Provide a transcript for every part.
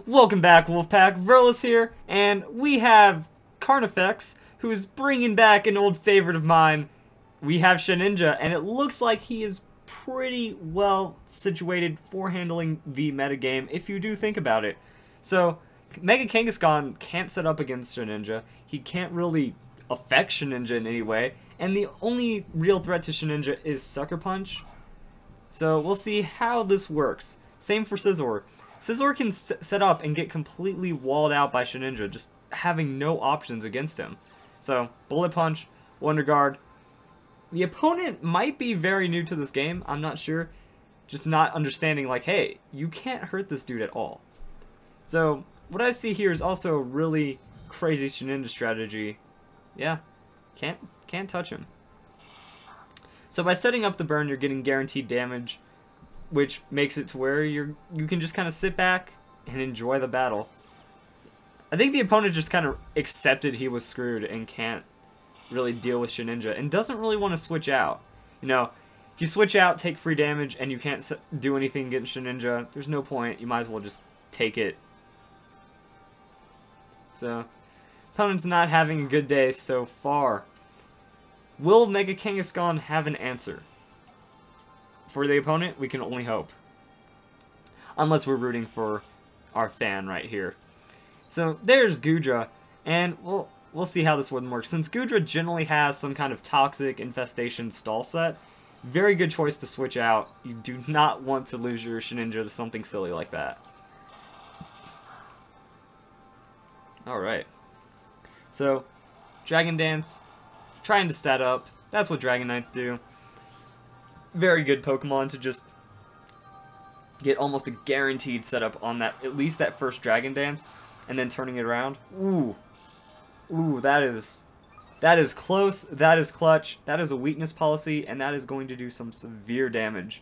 Welcome back, Wolfpack. Verlis here, and we have CARNIFEX, who's bringing back an old favorite of mine. We have Shedinja, and it looks like he is pretty well situated for handling the metagame, if you do think about it. So, Mega Kangaskhan can't set up against Shedinja. He can't really affect Shedinja in any way, and the only real threat to Shedinja is Sucker Punch. So, we'll see how this works. Same for Scizor. Scizor can set up and get completely walled out by Shedinja, just having no options against him. So, Bullet Punch, Wonder Guard. The opponent might be very new to this game, I'm not sure. Just not understanding, like, hey, you can't hurt this dude at all. So, what I see here is also a really crazy Shedinja strategy. Yeah, can't touch him. So by setting up the burn, you're getting guaranteed damage, which makes it to where you can just kind of sit back and enjoy the battle. I think the opponent just kind of accepted he was screwed and can't really deal with Shedinja and doesn't really want to switch out. You know, if you switch out, take free damage, and you can't do anything against Shedinja, there's no point. You might as well just take it. So, opponent's not having a good day so far. Will Mega Kangaskhan have an answer? For the opponent, we can only hope. Unless we're rooting for our fan right here. So there's Goodra, and we'll see how this one works. Since Goodra generally has some kind of toxic infestation stall set, very good choice to switch out. You do not want to lose your Shedinja to something silly like that. Alright. So, Dragon Dance, trying to stat up. That's what Dragon Knights do. Very good Pokemon to just get almost a guaranteed setup on that, at least that first Dragon Dance, and then turning it around. Ooh, that is close. That is clutch. That is a weakness policy, and that is going to do some severe damage.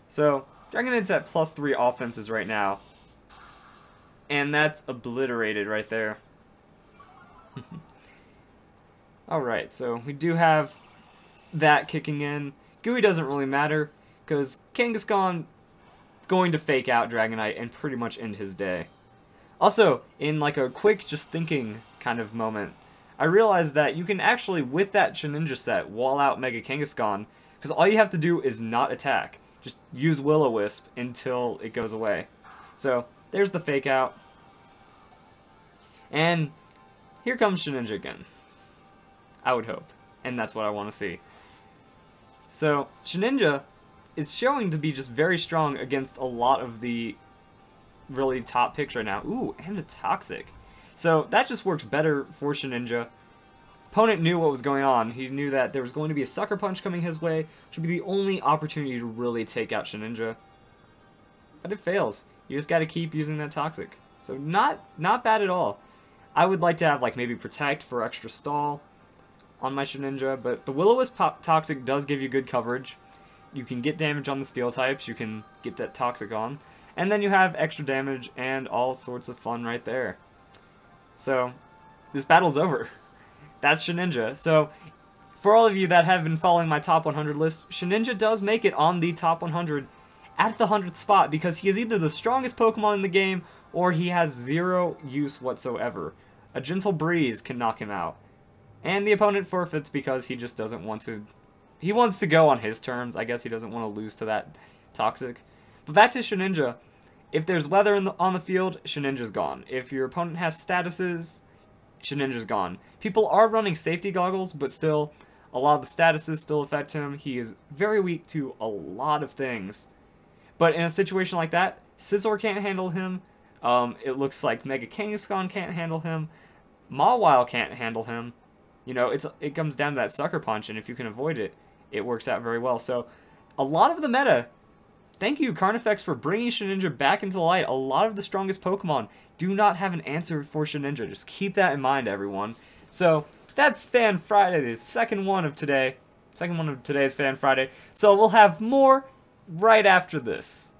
So Dragon Knight's at +3 offenses right now, and that's obliterated right there. All right, so we do have that kicking in. Gooey doesn't really matter, because Kangaskhan going to fake out Dragonite and pretty much end his day. Also, in like a quick just thinking kind of moment, I realized that you can actually, with that Shedinja set, wall out Mega Kangaskhan, because all you have to do is not attack. Just use Will-O-Wisp until it goes away. So, there's the fake out. And here comes Shedinja again. I would hope. And that's what I want to see. So, Shedinja is showing to be just very strong against a lot of the really top picks right now. Ooh, and a Toxic. So, that just works better for Shedinja. Opponent knew what was going on. He knew that there was going to be a Sucker Punch coming his way, which would be the only opportunity to really take out Shedinja. But it fails. You just gotta keep using that Toxic. So, not bad at all. I would like to have, like, maybe Protect for extra stall on my Shedinja, but the Will-O-Wisp Toxic does give you good coverage. You can get damage on the Steel types, you can get that Toxic on, and then you have extra damage and all sorts of fun right there. So, this battle's over. That's Shedinja. So, for all of you that have been following my top 100 list, Shedinja does make it on the top 100 at the 100th spot because he is either the strongest Pokemon in the game or he has zero use whatsoever. A gentle breeze can knock him out. And the opponent forfeits because he just doesn't want to. He wants to go on his terms. I guess he doesn't want to lose to that Toxic. But back to Shedinja. If there's weather on the field, Shedinja's gone. If your opponent has statuses, Shedinja's gone. People are running safety goggles, but still, a lot of the statuses still affect him. He is very weak to a lot of things. But in a situation like that, Scizor can't handle him. It looks like Mega Kangaskhan can't handle him. Mawile can't handle him. You know, it comes down to that Sucker Punch, and if you can avoid it, it works out very well. So, a lot of the meta, thank you, CARNIFEX, for bringing Shedinja back into the light. A lot of the strongest Pokemon do not have an answer for Shedinja. Just keep that in mind, everyone. So, that's Fan Friday, the second one of today's Fan Friday. So, we'll have more right after this.